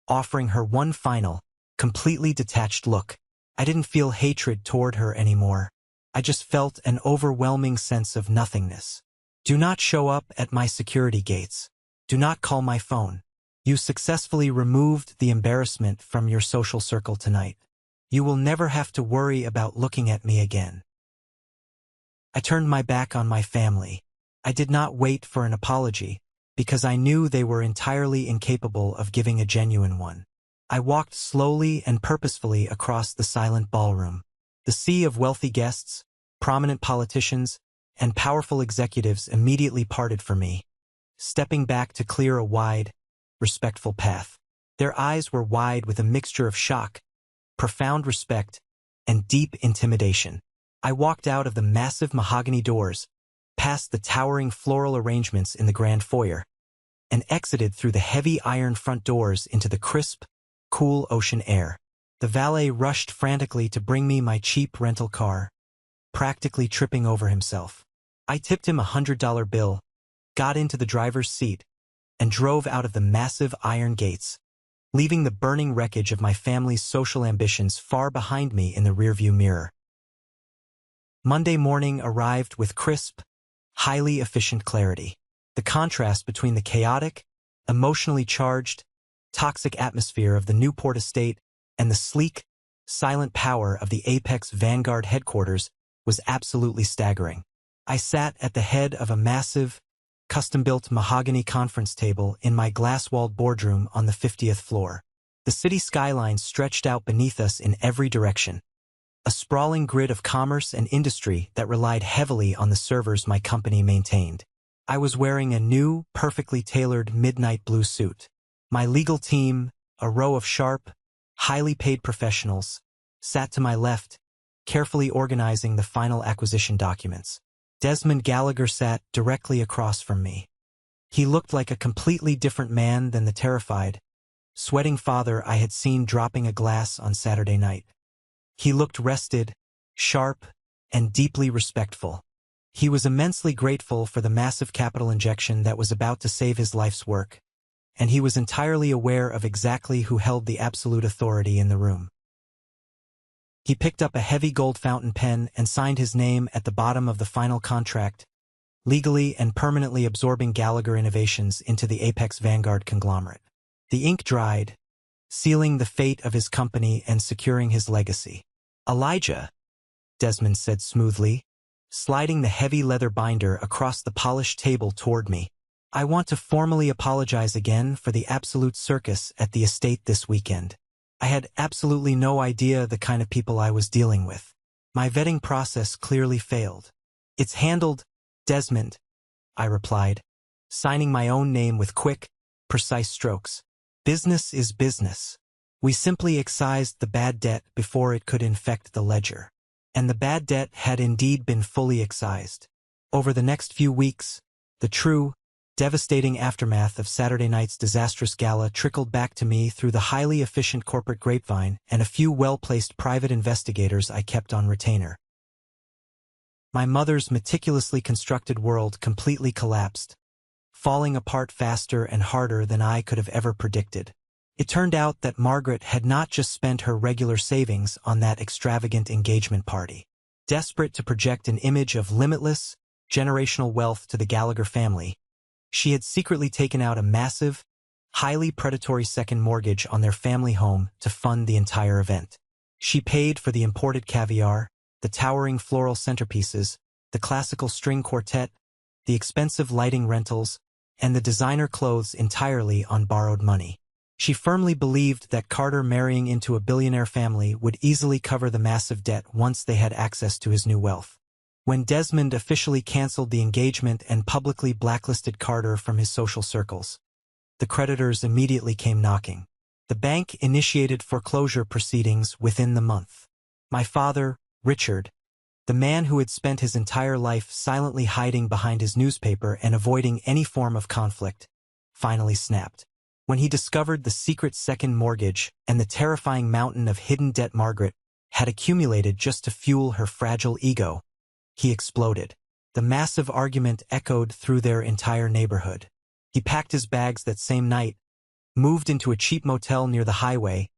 offering her one final, completely detached look. I didn't feel hatred toward her anymore. I just felt an overwhelming sense of nothingness. "Do not show up at my security gates. Do not call my phone. You successfully removed the embarrassment from your social circle tonight. You will never have to worry about looking at me again." I turned my back on my family. I did not wait for an apology, because I knew they were entirely incapable of giving a genuine one. I walked slowly and purposefully across the silent ballroom. The sea of wealthy guests, prominent politicians, and powerful executives immediately parted for me, stepping back to clear a wide, respectful path. Their eyes were wide with a mixture of shock, profound respect, and deep intimidation. I walked out of the massive mahogany doors, past the towering floral arrangements in the grand foyer, and exited through the heavy iron front doors into the crisp, cool ocean air. The valet rushed frantically to bring me my cheap rental car, practically tripping over himself. I tipped him $100 bill, got into the driver's seat, and drove out of the massive iron gates, leaving the burning wreckage of my family's social ambitions far behind me in the rearview mirror. Monday morning arrived with crisp, highly efficient clarity. The contrast between the chaotic, emotionally charged, toxic atmosphere of the Newport estate and the sleek, silent power of the Apex Vanguard headquarters was absolutely staggering. I sat at the head of a massive, custom-built mahogany conference table in my glass-walled boardroom on the 50th floor. The city skyline stretched out beneath us in every direction, a sprawling grid of commerce and industry that relied heavily on the servers my company maintained. I was wearing a new, perfectly tailored midnight blue suit. My legal team, a row of sharp, highly paid professionals, sat to my left, carefully organizing the final acquisition documents. Desmond Gallagher sat directly across from me. He looked like a completely different man than the terrified, sweating father I had seen dropping a glass on Saturday night. He looked rested, sharp, and deeply respectful. He was immensely grateful for the massive capital injection that was about to save his life's work, and he was entirely aware of exactly who held the absolute authority in the room. He picked up a heavy gold fountain pen and signed his name at the bottom of the final contract, legally and permanently absorbing Gallagher Innovations into the Apex Vanguard conglomerate. The ink dried, sealing the fate of his company and securing his legacy. "Elijah," Desmond said smoothly, sliding the heavy leather binder across the polished table toward me. "I want to formally apologize again for the absolute circus at the estate this weekend. I had absolutely no idea the kind of people I was dealing with. My vetting process clearly failed." "It's handled, Desmond," I replied, signing my own name with quick, precise strokes. "Business is business. We simply excised the bad debt before it could infect the ledger." And the bad debt had indeed been fully excised. Over the next few weeks, the true, devastating aftermath of Saturday night's disastrous gala trickled back to me through the highly efficient corporate grapevine and a few well-placed private investigators I kept on retainer. My mother's meticulously constructed world completely collapsed, falling apart faster and harder than I could have ever predicted. It turned out that Margaret had not just spent her regular savings on that extravagant engagement party. Desperate to project an image of limitless, generational wealth to the Gallagher family, she had secretly taken out a massive, highly predatory second mortgage on their family home to fund the entire event. She paid for the imported caviar, the towering floral centerpieces, the classical string quartet, the expensive lighting rentals, and the designer clothes entirely on borrowed money. She firmly believed that Carter marrying into a billionaire family would easily cover the massive debt once they had access to his new wealth. When Desmond officially canceled the engagement and publicly blacklisted Carter from his social circles, the creditors immediately came knocking. The bank initiated foreclosure proceedings within the month. My father, Richard, the man who had spent his entire life silently hiding behind his newspaper and avoiding any form of conflict, finally snapped. When he discovered the secret second mortgage and the terrifying mountain of hidden debt Margaret had accumulated just to fuel her fragile ego, he exploded. The massive argument echoed through their entire neighborhood. He packed his bags that same night, moved into a cheap motel near the highway,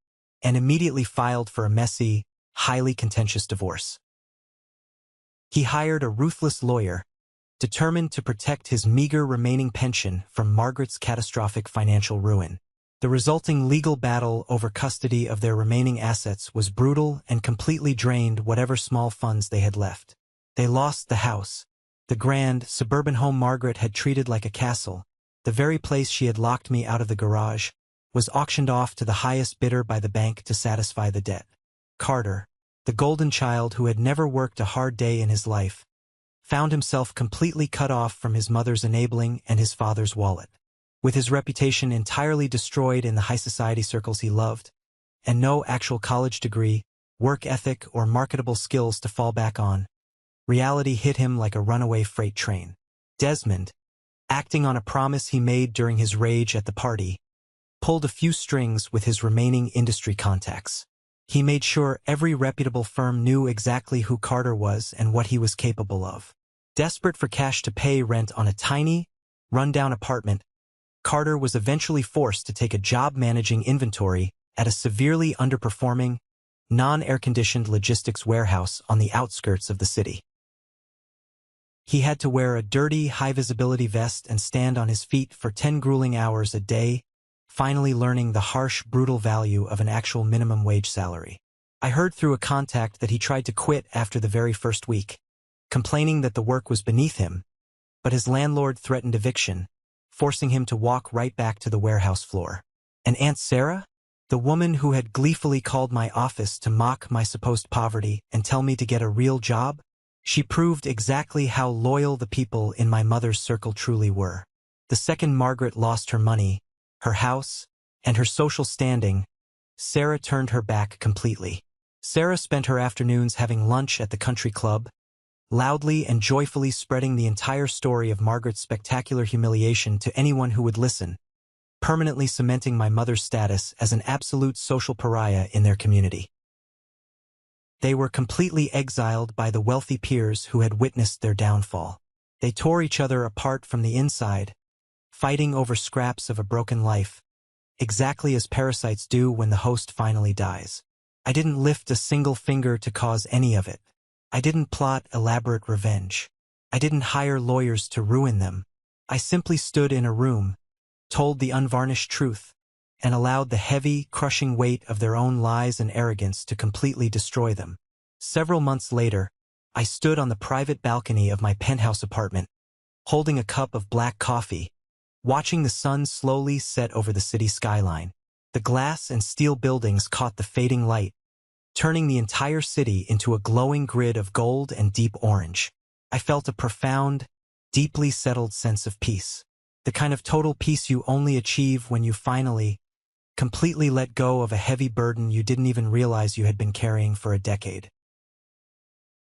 and immediately filed for a messy, highly contentious divorce. He hired a ruthless lawyer, determined to protect his meager remaining pension from Margaret's catastrophic financial ruin. The resulting legal battle over custody of their remaining assets was brutal and completely drained whatever small funds they had left. They lost the house, the grand, suburban home Margaret had treated like a castle. The very place she had locked me out of the garage was auctioned off to the highest bidder by the bank to satisfy the debt. Carter, the golden child who had never worked a hard day in his life, found himself completely cut off from his mother's enabling and his father's wallet. With his reputation entirely destroyed in the high society circles he loved, and no actual college degree, work ethic, or marketable skills to fall back on, reality hit him like a runaway freight train. Desmond, acting on a promise he made during his rage at the party, pulled a few strings with his remaining industry contacts. He made sure every reputable firm knew exactly who Carter was and what he was capable of. Desperate for cash to pay rent on a tiny, run-down apartment, Carter was eventually forced to take a job managing inventory at a severely underperforming, non-air-conditioned logistics warehouse on the outskirts of the city. He had to wear a dirty, high-visibility vest and stand on his feet for 10 grueling hours a day, finally learning the harsh, brutal value of an actual minimum wage salary. I heard through a contact that he tried to quit after the very first week, complaining that the work was beneath him, but his landlord threatened eviction, forcing him to walk right back to the warehouse floor. And Aunt Sarah, the woman who had gleefully called my office to mock my supposed poverty and tell me to get a real job, she proved exactly how loyal the people in my mother's circle truly were. The second Margaret lost her money, her house, and her social standing, Sarah turned her back completely. Sarah spent her afternoons having lunch at the country club, loudly and joyfully spreading the entire story of Margaret's spectacular humiliation to anyone who would listen, permanently cementing my mother's status as an absolute social pariah in their community. They were completely exiled by the wealthy peers who had witnessed their downfall. They tore each other apart from the inside, fighting over scraps of a broken life, exactly as parasites do when the host finally dies. I didn't lift a single finger to cause any of it. I didn't plot elaborate revenge. I didn't hire lawyers to ruin them. I simply stood in a room, told the unvarnished truth, and allowed the heavy, crushing weight of their own lies and arrogance to completely destroy them. Several months later, I stood on the private balcony of my penthouse apartment, holding a cup of black coffee, watching the sun slowly set over the city skyline. The glass and steel buildings caught the fading light, turning the entire city into a glowing grid of gold and deep orange. I felt a profound, deeply settled sense of peace. The kind of total peace you only achieve when you finally, completely let go of a heavy burden you didn't even realize you had been carrying for a decade.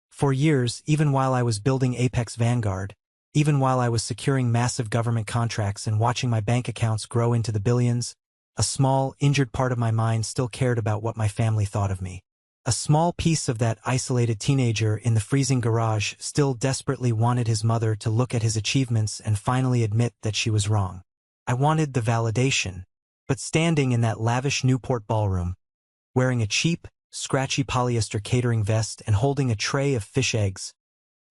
For years, even while I was building Apex Vanguard, even while I was securing massive government contracts and watching my bank accounts grow into the billions, a small, injured part of my mind still cared about what my family thought of me. A small piece of that isolated teenager in the freezing garage still desperately wanted his mother to look at his achievements and finally admit that she was wrong. I wanted the validation, but standing in that lavish Newport ballroom, wearing a cheap, scratchy polyester catering vest and holding a tray of fish eggs,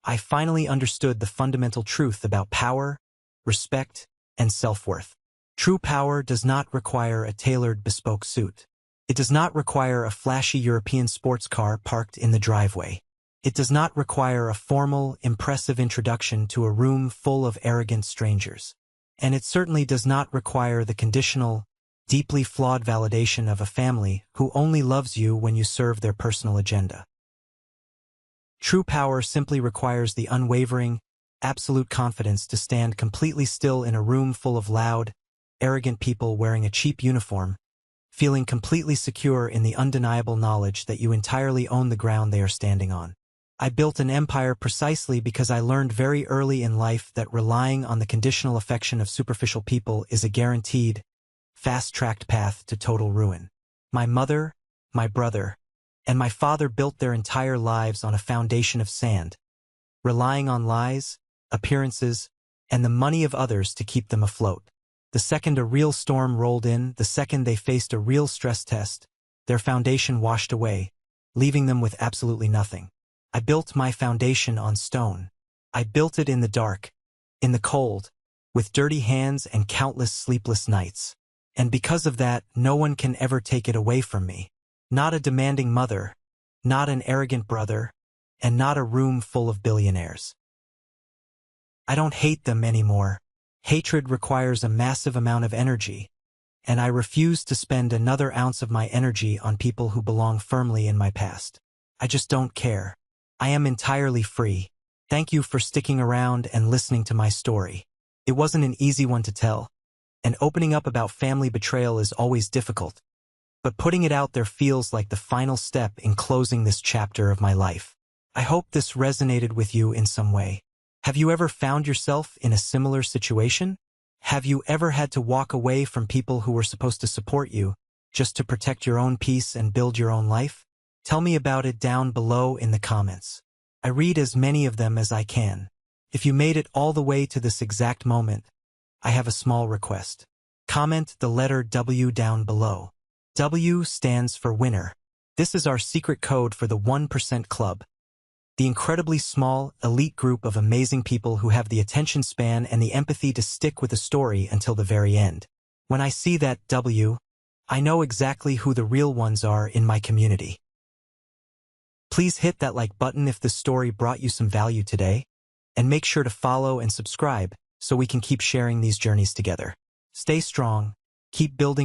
I finally understood the fundamental truth about power, respect, and self-worth. True power does not require a tailored bespoke suit. It does not require a flashy European sports car parked in the driveway. It does not require a formal, impressive introduction to a room full of arrogant strangers. And it certainly does not require the conditional, deeply flawed validation of a family who only loves you when you serve their personal agenda. True power simply requires the unwavering, absolute confidence to stand completely still in a room full of loud, arrogant people wearing a cheap uniform, feeling completely secure in the undeniable knowledge that you entirely own the ground they are standing on. I built an empire precisely because I learned very early in life that relying on the conditional affection of superficial people is a guaranteed, fast-tracked path to total ruin. My mother, my brother, and my father built their entire lives on a foundation of sand, relying on lies, appearances, and the money of others to keep them afloat. The second a real storm rolled in, the second they faced a real stress test, their foundation washed away, leaving them with absolutely nothing. I built my foundation on stone. I built it in the dark, in the cold, with dirty hands and countless sleepless nights. And because of that, no one can ever take it away from me. Not a demanding mother, not an arrogant brother, and not a room full of billionaires. I don't hate them anymore. Hatred requires a massive amount of energy, and I refuse to spend another ounce of my energy on people who belong firmly in my past. I just don't care. I am entirely free. Thank you for sticking around and listening to my story. It wasn't an easy one to tell, and opening up about family betrayal is always difficult, but putting it out there feels like the final step in closing this chapter of my life. I hope this resonated with you in some way. Have you ever found yourself in a similar situation? Have you ever had to walk away from people who were supposed to support you, just to protect your own peace and build your own life? Tell me about it down below in the comments. I read as many of them as I can. If you made it all the way to this exact moment, I have a small request. Comment the letter W down below. W stands for winner. This is our secret code for the 1% Club, the incredibly small, elite group of amazing people who have the attention span and the empathy to stick with a story until the very end. When I see that W, I know exactly who the real ones are in my community. Please hit that like button if this story brought you some value today, and make sure to follow and subscribe so we can keep sharing these journeys together. Stay strong, keep building